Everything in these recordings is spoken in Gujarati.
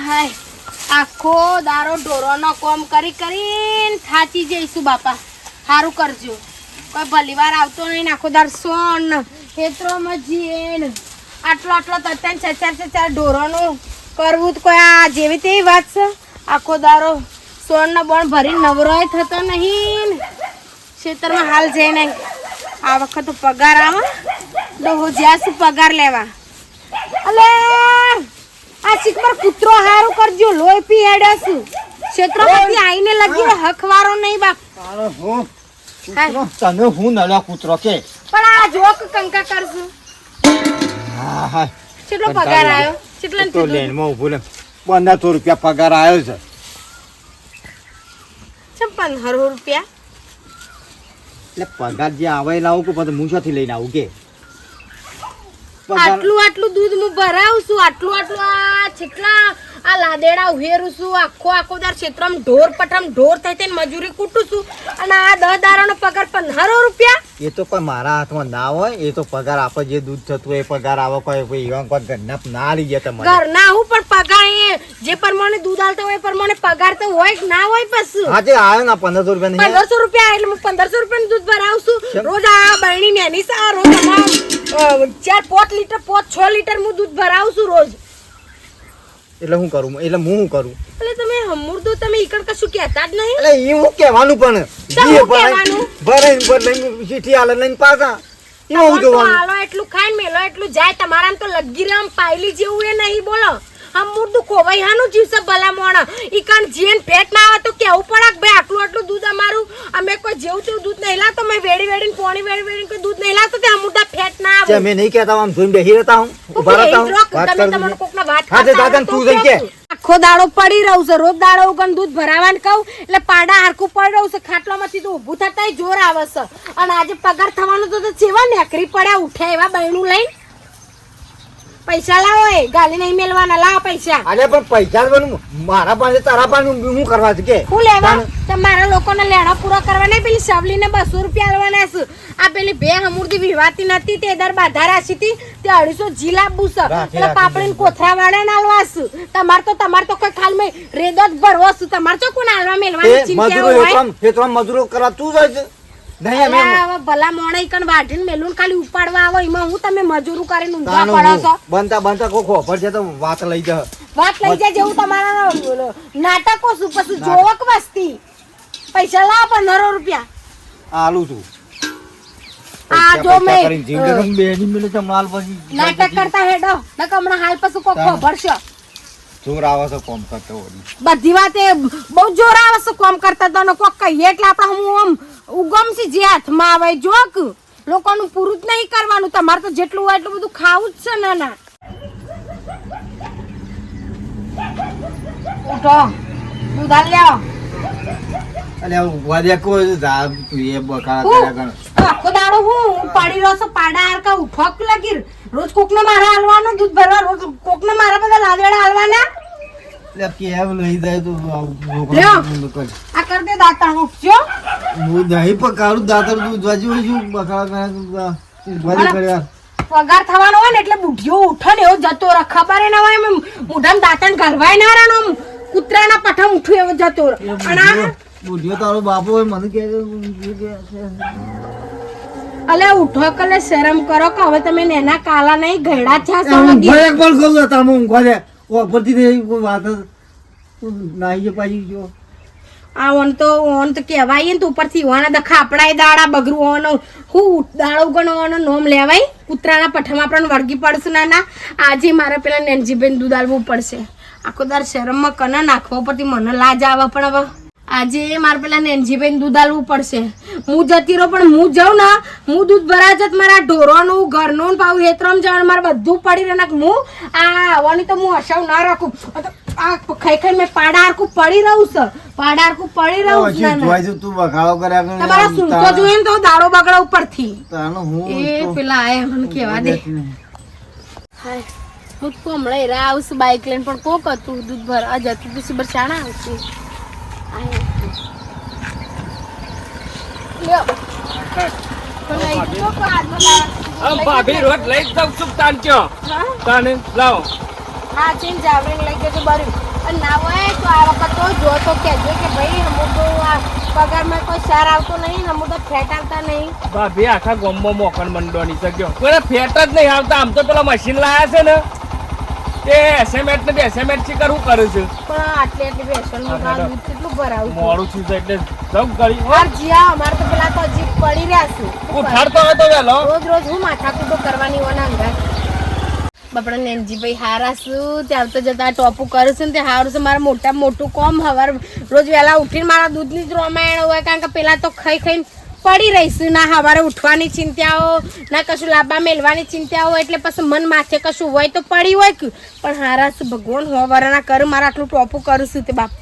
હાય આખો દારો ઢોરોનો કોમ કરી કરીને થાચી જઈશું બાપા. સારું કરજો, કોઈ ભલીવાર આવતો નહીં. આખો દાર સોન ખેતરોમાં જઈને આટલો તત્તાને ચાર ઢોરોનું કરવું તો કોઈ આ જેવી તેવી વાત છે. આખો દારો સોનનો બણ ભરીને નવરોય થતો નહીં. ખેતરમાં હાલ જઈને આ વખત પગાર આવે તો હું જ્યાં છું પગાર લેવા. અલે આ ચીકબર કૂતરો હારું કરજો, લોહી પી હેડે છું. ક્ષેત્રમાંથી આઈને લગી હકવારો નહીં બાપ. તને હું નળ્યા કૂતરો કે પણ આ જોક કંકા કરશું. કેટલો પગાર આવ્યો? કેટલા તો લેનમાં ઉભો ને 1500 રૂપિયા પગાર આવ્યો છે. 1500 રૂપિયા એટલે પગાર જે આવે લાવું કે પછી હું શાથી લઈને આવું કે આટલું દૂધ હું ભરાવું છું. આટલું આ છેટલા આ લાદેડા ઉહેરું છું. આખો દાર ક્ષેત્રમાં ઢોર પટમ ઢોર થઈ થઈને મજૂરી કૂટું છું. અને આ 10 દારાનો પગાર 1500 રૂપિયા. એ તો પણ મારા હાથમાં ના હોય. એ તો પગાર આપે જે દૂધ થતું એ પગાર આવે. કોઈ એવા કોઈ ઘરના ના લઈ ગયા તમારે ઘરના હું પણ પગાર એ જે પ્રમાણે દૂધ આલતો હોય એ પ્રમાણે પગાર તો હોય કે ના હોય. પછી આજે આવ્યો ના 1500 રૂપિયા 1500 રૂપિયા એટલે હું 1500 રૂપિયાનું દૂધ ભરાવું છું. રોજ આ બહેણી નેની સા રોજ 4-5 લીટર 5-6 લીટર હું દૂધ ભરાવું છું રોજ. એટલે હું કરું? એટલે હું શું કરું? એટલે તમે હમુરદો તમે ઈકણ કશું કહેતા જ નહીં. એટલે એ હું કહેવાનું પણ ભરાઈને ચીઠી આલે લઈને પાછા એવું જોવાનું. હાલો એટલું ખાઈને મેલો એટલું જાય. તમારા તો લગી રામ પાયલી જેવું એ નહીં. બોલો હમુરદું ખોવાઈ હાનું જીવસે ભલા મોણા. ઈકણ જીન પેટ ના આવે તો કેવું પડે કે ભાઈ આટલું દૂધ અમારું અમે કોઈ જેવું તેવું દૂધ નહીં લાવતો. મેં વેડી પોણી વેડી કોઈ દૂધ નહીં લાવતો તે હમુરદા ફેટ ના આવે. મેં નહીં કહેતા આમ જોઈને બેહી રહેતા હું ઉભા રહેતા હું વાત કરું. હા દાદા તું જઈ કે આખો દાડો પડી રહું છે. રોજ દાડો ઉગન દૂધ ભરાવાનું કહું એટલે પાડા હારખું પડી રહ્યું છે. ખાટલામાંથી તો ઊભું થતા જોર આવે છે. અને આજે પગાર થવાનો તો જેવા નેકરી પડ્યા ઉઠ્યા એવા બહેણું લઈને પૈસા લાવો. ગાલી નહીં મેલવાના, લાવો પૈસા. અરે પણ પૈસા મારા પાસે તારા પાસે હું કરવા છે કે હું લેવા? મારા લોકોને લેણા પૂરા કરવા નહીં. પેલી સવલીને 200 રૂપિયા આલવાના છે. આ પેલી બે હમુરદી વિવાતી નથી તે દર બાધા રાશી હતી તે 250 જી લાવવું છે. એટલે પાપડીને કોથરા વાળાને આલવા છે. તમાર તો કોઈ ખાલ મેં રેદો જ ભરવો છે. તમાર તો કોણ આલવા મેલવાની ચિંતા હોય? મજૂરો કરવા તું જાય છે ભલા મોણે ઈકણ વાઢીને મેલું ખાલી ઉપાડવા આવો. એમાં હું તમે મજૂરો કરીને ઊંઘવા પડો છો? બનતા કોખો પર છે તો વાત લઈ જા. વાત લઈ જાય જેવું તમારા નાટકો શું પછી જોવક વસ્તી. પૈસા લાવો 1500 રૂપિયા આલું છું. આ જો મેં નાટક કરતા હેડો ન હમણાં હાલ પછી કોખો ભરશો. જોર આવે છે કોમ કરતો બધી વાતે બહુ જોર આવે છે કોમ કરતા તો કોક કહીએ એટલે આપણે હું આમ ઉગમ છે જે હાથમાં આવે જોક લોકોનું પૂરું જ નહીં કરવાનું. તમારે તો જેટલું હોય એટલું બધું ખાવું જ છે. ના ઉઠો દૂધ આલ લ્યો. અલે ઉભા દે કો જા તું એ બકાળા કર્યા ગણ આખો દાડો હું પાડી રહ્યો છું. પાડા હારકા ઉઠોક લગી રોજ કોકને મારા હાલવાનો દૂધ ભરવા. રોજ કોકને મારા બધા લાદવેડા હાલવાના. લે કેવ લઈ જાય તો આ કર દે દાતા ઉઠજો. હું દહીં પકાડું દાતર દૂધ વાજી હોય છું બકાળા કર્યા પગાર થવાનો હોય ને એટલે બુઢીઓ ઉઠે ને એવો જતો રહે. ખબર ના હોય મોઢામાં દાંતણ ઘરવાય ના રહે. કૂતરાના પઠમ ઉઠું એવો જતો રહે. અને બુઢીઓ તારો બાપો હોય મને કે અલે ઉઠો કલે શરમ કરો કે હવે તમે નેના કાલા નહીં ગયડા છે. ભયક પણ કહું તમે ઊંઘવા દે ઉપરથી વાત નાહી પાછી જો આ ઓન તો કહેવાય ને તો ઉપરથી ઓના દખા આપડાય દાડા બગરું ઓનો હું દાડો ગણવાનો નોમ લેવાય. કૂતરાના પઠામાં આપણને વળગી પડશે. ના આજે મારે પેલા નેનજીબેન દૂધ આલવું પડશે. આખો દાર શરમમાં કના નાખવા પરથી મને લાજ આવે. પણ હવે આજે મારે પેલા નેનજીબેન દૂધ આલવું પડશે. હું જતી રહું પણ હું જાઉં ને હું દૂધ ભરા જત મારા ઢોરોનું ઘરનું પાવું હેતરમ જવાનું મારે બધું પડી રહે. હું આ આવવાની તો હું હસાવ ના રાખું. આ ખાઈ મેં પાડા હારકું પડી રહું છે. પાડા હારકું પડી રહું છે. તું બગાડો કર્યા તમારા સૂંચો જોઈએ ને તો દાડો બગડા ઉપરથી એ પેલા આય મને કેવા દે. હાય હું તો હમણાં એરા આવશું બાઈક લઈને પણ કોક હતું દૂધ ભરવા જતું પછી બરસાણા આવશું. ભાભી રોજ લઈ જાઉં છું તાન ચો તાને લાવો. હા ચીન જાવડે લઈ જજો બરું અને ના હોય તો આ વખત તો જો તો કહેજો કે ભાઈ અમુક તો આ પગારમાં કોઈ સાર આવતો નહીં ને અમુક તો ફેટ આવતા નહીં. ભાભી આખા ગોમમાં મોકણ મંડવાની છે ગયો કોઈ ફેટ જ નહીં આવતા. આમ તો પેલા મશીન લાયા છે ને તે એસએમએટ ને એસએમએટ થી કરવું કરું છું પણ આટલી બેસવાનું દૂધ કેટલું ભરાવું છું. મોડું છું એટલે જમ કરી યાર જીયા અમારે તો પેલા તો હજી પડી રહ્યા છે. ઉઠાડતો હતો વેલો રોજ રોજ હું માથાકૂટો કરવાની હોય ને અંગાર. બાપડા નેનજીભાઈ હારા છું ત્યાં તો જતા ટોપું કરું છું ને તે હારું છે. મારે મોટામાં મોટું કોમ હવાર રોજ વહેલા ઉઠીને મારા દૂધની જ રામાયણ હોય કારણ કે પેલા તો ખાઈ ખાઈને પડી રહીશું ના સવારે ઉઠવાની ચિંતાઓ ના કશું લાંબા મેલવાની ચિંતાઓ એટલે પછી મન માથે કશું હોય તો પડી હોય કે પણ હારા છું ભગવાન હોવાના કરું મારે આટલું ટોપું કરું છું તે બાપ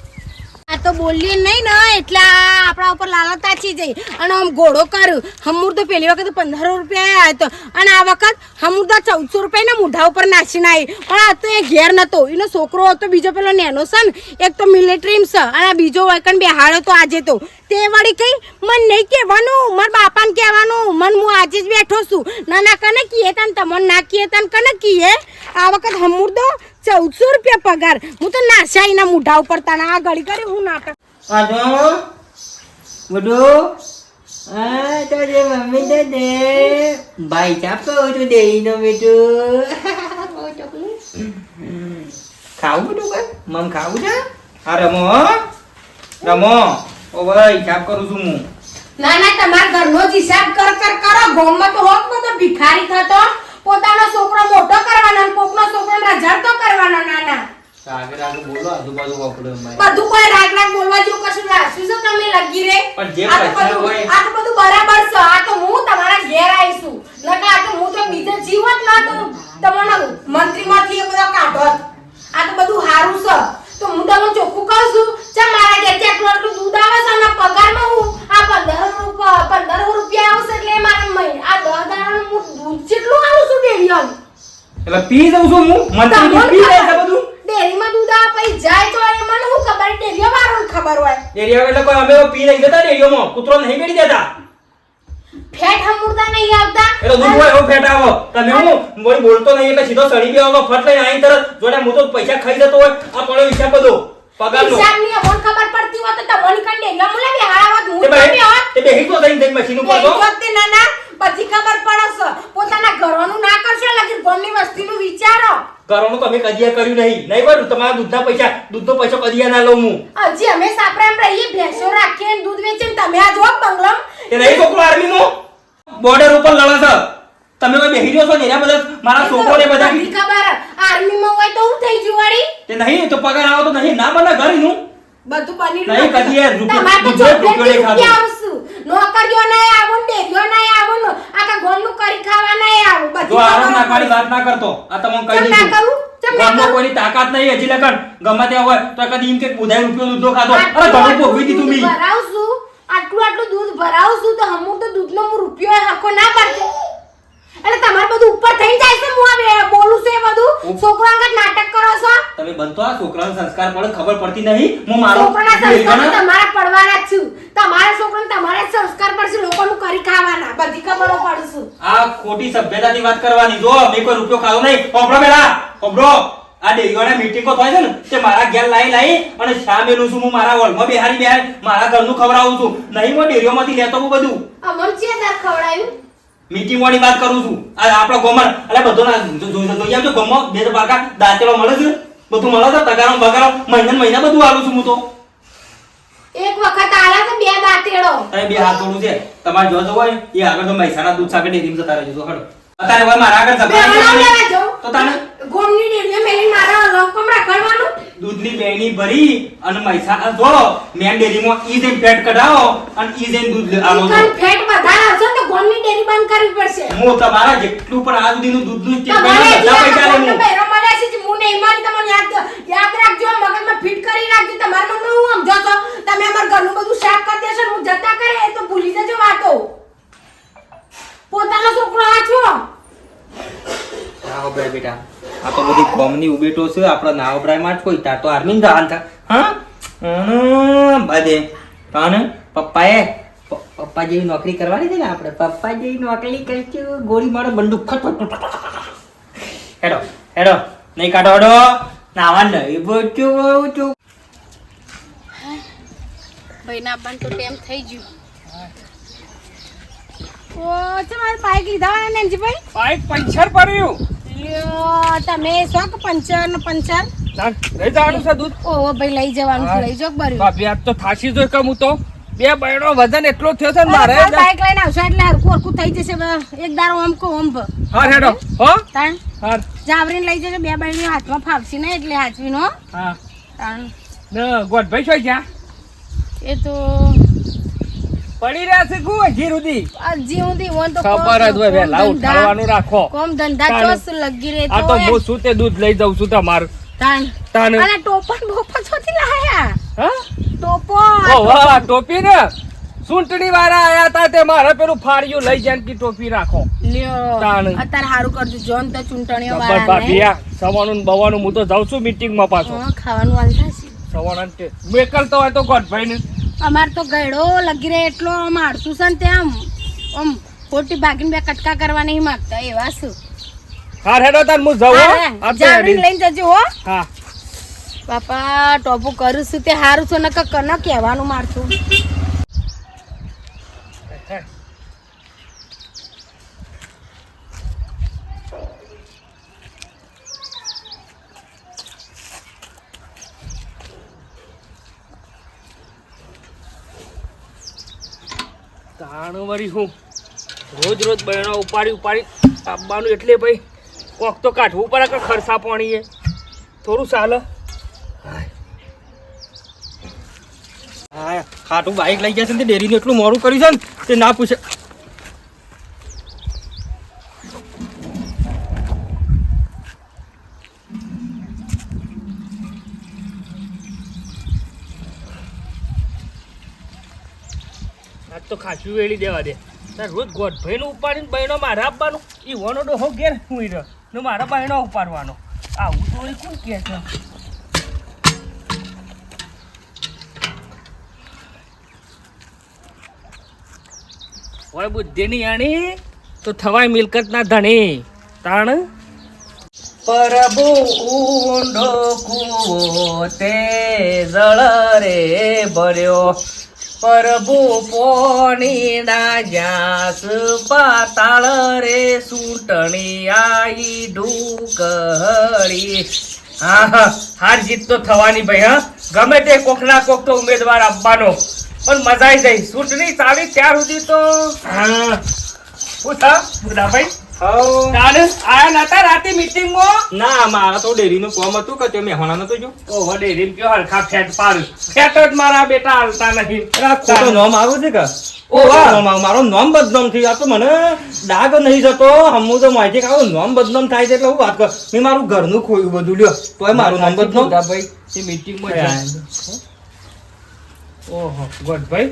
આ તો બોલીએ નહીં ને એટલે આપણા ઉપર લાલચ તાચી જઈ અને આમ ઘોડો કરું હમુર તો પેલી વખત 1500 રૂપિયા આવ્યો હતો અને આ વખત હમુર તો 1400 રૂપિયાના મૂઢા ઉપર નાસીને આવી પણ આ તો એ ઘેર નતો એનો છોકરો હતો બીજો પેલો નેનો છે ને એક તો મિલિટરીમાં છે અને બીજો વૈકન બેહાડ્યો તો આજે તો તે વળી કઈ મન નહીં કહેવાનું મારા બાપાને કહેવાનું મન હું આજે જ બેઠો છું ના કને કીએ તને તમને ના કીએ તને કને કીએ આ વખત હમુર તો 1400 રૂપિયા પગાર હું તો નાશાઈના મૂઢા ઉપર તાના આ ઘડી કરી હું નાટક આજો બડો આ તો જે મમ્મી તો દે ભાઈ ચાપો તો દે નો બેટો ખાવું બધું કર મમ ખાવું છે હા રમો ઓ ભાઈ ચાપ કરું છું હું ના તમાર ઘરનો જ હિસાબ કરો ગોમમાં તો હોક બધો ભિખારી થતો પોતાનો છોકરો મોટો કરવાનો અને કોકનો છોકરો રઝળતો કરવાનો નાના આગળ બોલો આજુબાજુ વાપડો માય બધું કોઈ રાગ બોલવા જેવું કશું રાખ્યું છે તમે લગી રે પણ જે આ તો પૈસા બધું હોય આ તો બધું બરાબર છે આ તો હું તમારા ઘેર આવીશું નકા આ તો હું તો બીજો જીવત ના તો તમને મંત્રીમાંથી એ બધા કાઢોત આ તો બધું હારું છે તો હું તમને ચોખ્ખું કહું છું ચા મારા ઘેર આટલું દૂધ આવે છે અને પગારમાં હું આ 1500 રૂપિયા આવશે એટલે મારા મહિને આ 10 દાડાનું હું દૂધ કેટલું આવું છું ડેરીઓનું એટલે પી જઉં છું હું મંત્રી પી જાય છે બધું ડેરીમાં દૂધ આ પછી જાય તો એ મને હું ખબર ડેરીઓ વાળાને ખબર હોય એરિયા એટલે કોઈ અમે પી નહીં જતા એરિયામાં કૂતરો નહીં બેડી દેતા ફેટ હમુરદા નહીં આવતા એટલે દૂધ હોય એવું ફેટ આવો તમે હું બોલ બોલતો નહીં એટલે સીધો સડી ગયો ફટ લઈને આઈ તરત જોડે હું તો પૈસા ખાઈ જતો હોય આ પડો હિસાબ બધો પગારનો હિસાબની અમોન ખબર પડતી હોય તો તમને કણ ડેરીઓ મુલે બે હારાવત હું તે બેહી તો થઈને મશીન ઉપર તો વખતે નાના બધી ખબર પડે છે પોતાના ઘરોનું ના કરશો લગી ગોમની વસ્તીનું વિચારો ઘરોનું તમે કદિયા કર્યું નહીં બરું તમારા દૂધનો પૈસો કદિયા ના લઉં હું હજી અમે સાપરા એમ રહીએ ભેંસો રાખીએ દૂધ વેચીને તમે આ જો બંગલમ તે નહીં છોકરો આર્મીમાં બોર્ડર ઉપર લડે છે તમે કોઈ બેહી રહ્યો છો ને એના બધા મારા છોકરો ને બધા બધી ખબર આર્મીમાં હોય તો હું થઈ જુ વળી તે નહીં તો પગાર આવો તો નહીં ના બના ઘરનું બધું પનીર નહીં કદિયા તમારે તો ચોકલેટ રૂપિયા આવશું નોકરીઓ નહીં આવું ડેરીઓ નહીં આવું આખા ગોમનું કરી ખાવા નહીં આવું બધી જો આરામ નાખવાની વાત ના કરતો આ તમને કહી ના દીધું કરું ચમ ના ગામમાં કોઈની તાકાત નહીં હજી લગન ગમે તે હોય તો કદી એમ કે બુધાઈ રૂપિયો દૂધનો ખાધો અરે ઘણું ભોગવી દીધું મી ભરાવશું આટલું દૂધ ભરાવશું તો હમું તો દૂધનો હું રૂપિયો હકો ના પડશે એટલે તમારે બધું ઉપર થઈ જાય છે હું આ બોલું છે બધું છોકરા અંગત નાટક કરો છો તમે બનતો આ છોકરાનો સંસ્કાર પડે ખબર પડતી નહીં હું મારો છોકરાના સંસ્કાર તો તમારા પડવાના જ છું તમારા છોકરાને તમારે જ સંસ્કાર પડશે લોકોનું કરી ખાવાના બધી ખબરો પડશું આ ખોટી સભ્યતાની વાત કરવાની જો મેં કોઈ રૂપિયો ખાધો નહીં ઓબરો બેલા ઓબરો આ ડેરીઓના મીટિંગો થાય છે ને તે મારા ઘેર લાઈ અને શા મેલું છું હું મારા હોલમાં બેહારી મારા ઘરનું ખવડાવું છું નહીં હું ડેરીઓમાંથી લેતો હું બધું અમન છે દર ખવડાયું મીટિંગ વાળી વાત કરું છું આ આપણા ગોમર એટલે બધો ના જોઈ આવજો ગોમો બે બાકા દાંતેલો મળે છે બધું મળે છે તગારો બગારો મહિના બધું આલું છું હું તો એક વખત આલા તો બે દાંતેડો તમે બે હાથ જોડું છે તમારે જો હોય એ આગળ તો મહેસાણા દૂધ સાગર ડેરીમાં જતા રહેજો હડો અત્યારે હોય મારા આગળ જતા તો તને ગોમની ડેરીએ મેલી મારા લંકમ રાખવાનું દૂધની બેણી ભરી અને મહેસાણા જો મેન ડેરીમાં ઈ જઈને ફેટ કઢાવો અને ઈ જઈને દૂધ આલો ઈકન ફેટ વધારે હશે તો ગોમની ડેરી બંધ કરવી પડશે હું તમારા જેટલું પણ આ સુધીનું દૂધનું તમારે બધા પૈસા લે હું બેરો મળે છે હું નહીં માની તમને યાદ રાખજો મગજમાં ફિટ કરી રાખજો તમારા મનમાં હું સમજો છો તમે અમાર ઘરનું બધું સાફ કરી દેશો હું જતા કરે એ તો ભૂલી જજો વાતો પોતાનો છોકરો આછો આવો બે બેટા આ તો બધી કોમની ઉબેટો છે આપણો ના ઉભરાય માં કોઈ તાર તો આર્મી જાન થા હા બધે કાને પપ્પા જેવી નોકરી કરવાની છે ને આપણે પપ્પા જેવી નોકરી કરશું ગોળી મારો બંદૂક હેડો નહીં કાઢો હેડો નાવા નહીં બોચું ભાઈના આપવાનું તો ટાઈમ થઈ ગયું. ઓ છે મારે બાઈક લીધા હોય ને અંજીભાઈ? બાઈક પંચર પડ્યું. લ્યો, તમે શોખ પંચર ને પંચર? ચાલ, લઈ જવાનું છે દૂધ. ઓહો ભાઈ લઈ જવાનું છે, લઈ જો બર્યું. ભાભી આજ તો થાશી જોઈ કે હું તો બે બહેનો વજન એટલો થયો છે ને મારે બાઈક લઈને આવશો એટલે હરખું હરખું થઈ જશે. એક દારો ઓમ કો ઓમ હા હેડો હો તાણ હા જાવરીને લઈ જજો. બે બાઈની હાથમાં ફાવશે ને એટલે હાચવીનો. હા તાણ ને ગોઠભાઈ શું જ્યાં એ તો પડી રહ્યા છે કુ હજી સુધી હજી સુધી ઓન તો ખબર જ હોય વહેલા ઉઠાડવાનું રાખો. કોમ ધંધા તાણ. ચોસ લગી રે આ તો હું શું તે દૂધ લઈ જાઉં છું તમારું તાણ તાણ અને ટોપન બોપન છોથી લાયા હા ટોપો ઓ વાહ ટોપી ને સૂંટણી વાળા આયા તા તે મારે પેલું ફાડ્યું લઈ જાય કે ટોપી રાખો. લ્યો તાણ. અત્યારે હારું કરજો જોન તો ચૂંટણીઓ ખબર વાળા ભાભી આ સવારનું ને બવારનું હું તો જાઉં છું મીટિંગમાં પાછો ખાવાનું હાલ થશે. સવારના તે મેકલતો હોય તો ગોઠભાઈ ને અમાર તો ગયડો લગી રહે એટલો મારતું છે ને ત્યાં આમ ખોટી ભાગીને બે કટકા કરવા નહીં માંગતા એવા શું. હા હેડો તાર હું જાઉં હો. આ તો જાવરીને હેડી. લઈને જજો હો હા બાપા. ટોપું કરું છું તે હારું છે ને કન કહેવાનું મારતું. તાણ વળી હું રોજ રોજ બહેનો ઉપાડી આપવાનું એટલે ભાઈ કોક તો કાઢવું પડે કે ખર્ચા પાણીએ થોડું ચાલે. હા ખાટું બાઈક લઈ ગયા છે ને તે ડેરીનું એટલું મોડું કર્યું છે ને તે ના પૂછે. આજ તો ખાસું વેળી દેવા દે. તાર રોજ ગોઠભાઈનું ઉપાડીને બહેનો મારે આપવાનું એ વનો ડોહો ઘેર હુઈ રહ્યો ને મારા બહેનો ઉપાડવાનો આવું તો વળી કોણ કહે છે. હોય બુદ્ધિની આણી તો થવાય મિલકતના ધણી તાણ પરબો ઊંડો કૂવો તે જળ રે ભર્યો પરબો પોણી ના જાસ પાતાળ રે સૂંટણી આઈ ઢુકડી. હા હા હાર જીત તો થવાની ભાઈ. હા ગમે તે કોક ના કોક તો ઉમેદવાર આપવાનો પણ મજા આવી જાય. ચૂંટણી ચાલી ત્યાર સુધી તો હા પૂછા બુધાભાઈ તારે આયા નતા રાતે મીટિંગમાં? ના મારા તો ડેરીનું કામ હતું કે તે મહેમાન નતો જો. ઓહો ડેરીમ કયો હરખા ફેટ પાડ્યું. ફેટ જ મારા બેટા હાલતા નહીં. ખોટો નામ આવ્યું છે કે મારો નામ બદનામ થઈ. આ તો મને ડાઘ નહીં જતો. હમું તો માહિતી કે આવું નામ બદનામ થાય છે એટલે હું વાત કર. મેં મારું ઘરનું ખોયું બધું લ્યો તોય મારું નામ બદનામ. ભાઈ એ મીટિંગમાં ઓહો ગોઠભાઈ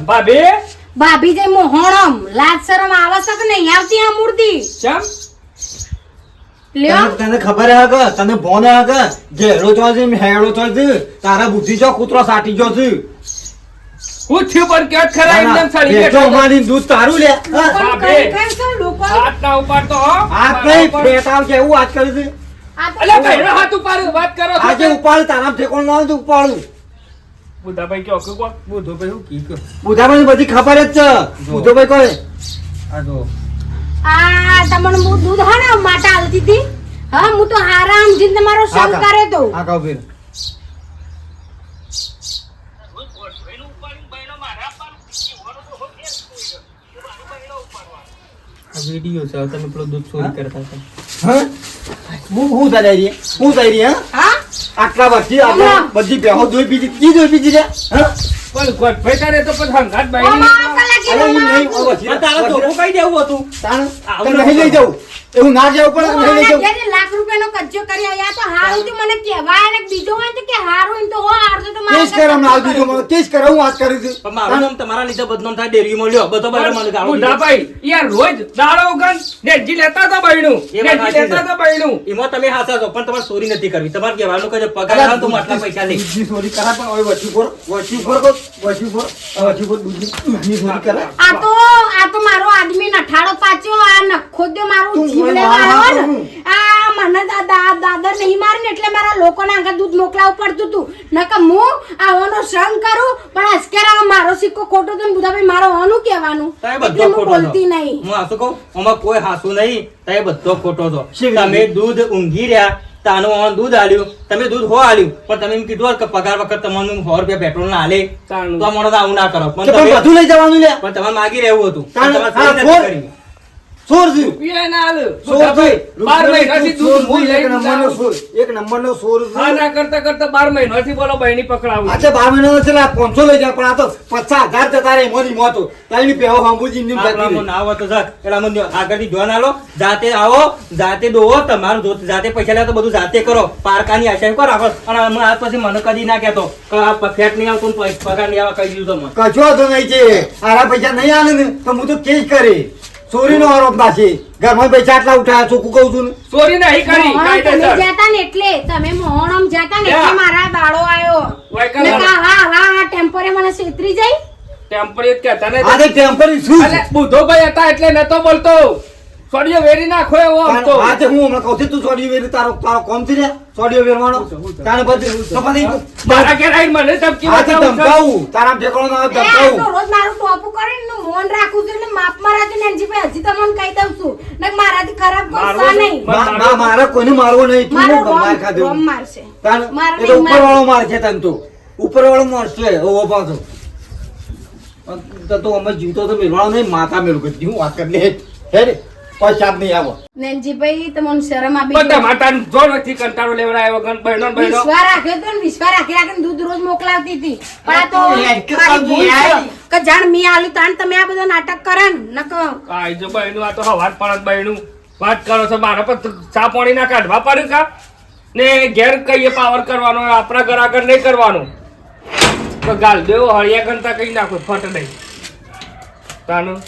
ભાભી ભાભી જઈ મોહણમ લાજ શરમ આવે છે કે નહીં આવતી આ મૂર્તિ? ચમ લ્યો તને ખબર હે કે તને ભોન હે કે ઘેરો ચો છે હેડો ચો છે તારા બુદ્ધિ ચો કૂતરો સાટી ગયો છે. હું થયું પણ કેટ ખરા એકદમ સળી બેઠો બેઠો. અમારી દૂધ તારું લે હા? પણ કઈ કઈ છે લોકો? હાથ ના ઉપાડતો હો. હાથ નહીં ફેટાવ કે એવું વાત કરી છે. આ તો અલે ભાઈ હાથ ઉપાડ્યો વાત કરો છો આજે ઉપાડ તારા ઠેકોણ ના હોય તો ઉપાડું. બુધાભાઈ કયો કે કોક બુધોભાઈ હું કી કયો બુધાભાઈ બધી ખબર જ છે. બુધાભાઈ કોઈ આ જો આ તમને હું દૂધ હા ને માટે આલતી હતી. હા હું તો હારામ જીન તમારો સંગ કરે તો હા કહો ફેર વિડીયો છે તમે પેલો દૂધ ચોરી કરતા હતા. હા હું થઈ રહી હા હા આટલા વર્ષથી આપણે બધી બેહો દોઈ પીધી કી દોઈ પીધી રે હા પણ ગોઠભાઈ તારે તો પછી હંગાત બાઈ ઓમાં કલાકી અરે હું નો નહીં માગું. વસીલા તારા ધોકો કઈ દેવું હતું. તાણ તને નહીં લઈ જાઉં એવું ના જવું પડે નહીં લઈ જાઉં. ઘેરે લાખ રૂપિયાનો કજ્જો કરી આયા તો હારું તો મને કહેવાય ને બીજો હોય તો કે હારું એમ તો હો હારું તો મારા કેસ કર હમણાં આવતી જો મને કેસ કર હું વાત કરું છું પણ મારું નામ તમારા લીધે બદનામ થાય ડેરીમાં લ્યો બધો બહાર મને ગાળો દીધો. બુધાભાઈ યાર રોજ દાડો ઉગન નેજી લેતા તો બૈણું એ વાત નેજી લેતા તો બૈણું એમાં તમે હાચા છો પણ તમારે ચોરી નથી કરવી. તમારે કહેવાનું કે જે પગાર આવે તો હું આટલા પૈસા લઈશ. દૂધની ચોરી કરા પણ હવે વચ્ચી પર દૂધની ચોરી કરા આ તો મારો આદમી નઠાડો પાછો આ નખો દે મારું તું જીવ મને લેવા માર આવ્યો ને તું. આ મને દાદર નહીં મારે ને એટલે મારા લોકોને આગળ દૂધ મોકલાવવું પડતું હતું નકર હું આવવાનો સંગ કરું પણ અસ્કેરા મારો સિક્કો ખોટો તો બુધાભાઈ મારો હોનું કહેવાનું તારે એટલે બધો હું ખોટો બોલતી છો. નહીં હું હાસુ કહું આમાં કોઈ હાસુ નહીં તારે બધો ખોટો છો શી તમે દૂધ ઊંઘી રહ્યા તાનું આનું દૂધ આલ્યું તમે દૂધ હો આલ્યું પણ તમે એમ કીધું હોત કે પગાર વખત તમને 100 રૂપિયા પેટ્રોલ ના આલે તાણું. તો આ માણસ આવું ના કરો પણ તો પણ તમે બધું લઈ જવાનું લે પણ તમારે માગી રહેવું હતું તાણ, પણ હા, તમારે છોડ. નથી કરી. સોર થયું રૂપિયા ના આલે. સોર બુધાભાઈ, થયું. 12 મહિનાથી દૂધ હું એક લઈને નંબરનો જાઉં. સોર એક નંબરનો સોર હા ના કરતા કરતા 12 મહિનાથી બોલો બહેની પકડાવું આજે 12 મહિનાનો છે લા, 500 લઈ જાય પણ આ તો 50,000 જતા રહે મોદી મોતો તારી પેહો હાંભુજી ની આપણામાં ના આવે તો જાત. પેલા મને આગળથી જોન આલો જાતે આવો જાતે દોવો તમારું જાતે પૈસા લે તો બધું જાતે કરો પારકાની આશા કરો રાખો અને હમણાં આજ પછી મને કદી ના કહેતો કે આ ફેટ નહીં આવતું ને પગાર નહીં આવે કહી દીધું તમને કશો તો નહીં છે આરા પૈસા નહીં આલે ને તો હું તો કેસ કરે ચોરીનો આરોપ નાખે ઘરમાં પૈસા આટલા ઉઠાયા ચોખ્ખું કહું છું ને ચોરી નહીં કરી મોહણ તમે કાયદેસર. જતા ને એટલે તમે મોહણમ જતા ને એટલે યા. મારા દાડો આવ્યો ઓય કાં નકર હા ટેમ્પોરે મને છેતરી જાય ટેમ્પરેરી કહેતા નહીં. આજે ટેમ્પરરી શું અલે, બુધોભાઈ હતા એટલે નતો બોલતો સોડિયો વેરી નાખો એવો આમ તો. આજે હું હમણાં કહું છું તું સોડિયો વેરી તારો કોમ થી રે સોડિયો વેરવાનો તારે પછી તો પછી મારા ઘેર આવીને મને ધમકી આજે બતાવું છો. ધમકાવું તારા ઠેકાણો ના એ આ તો ધમકાવું રોજ મારું ટોપું કરીને મોન રાખું છું એટલે માપમાં રાખીને અંજીભાઈ હજી તમને કહી દઉં છું નકર મારાથી ખરાબ મારવો કોઈ નહીં. નહીં મારે કોઈને મારવો નહીં તું મારો માર રોમ ખાધો મારશે તાન મારો એ તો નહીં ઉપર વાળો મારશે તને તો ઉપર વાળો મારશે ઓવો પાછો તો અમે જીવતો તો મેળવાનો નહીં માતા મેળવું કે હું વાત કરી લે હે રે પૈસા નહીં આવો નેનજીભાઈ તમને શરમ આપી બધા માતાનો જો નથી કંટાળો લેવડાયો ગણ બહેનો ને બહેનો. વિશ્વા રાખ્યો તો ને વિશ્વા રાખીને દૂધ રોજ મોકલાવતી હતી પણ આ તો તું યાર, કે મારી ભૂલ છે. યાર. કે જાણ મી આલ્યું તાણ તમે આ બધા નાટક કરે ને નકર કાંઈ જો બહેનું આ તો હવાર પડત બહેનું વાત કરો છો મારા પર ચા પાણી ના કાઢવા પડ્યું કા ને ઘેર કહીએ પાવર કરવાનો આપણા ઘર આગળ નહીં કરવાનો તો ગાલ દેવો હળિયા ગણતા કઈ નાખો ફટ નહીં તાનું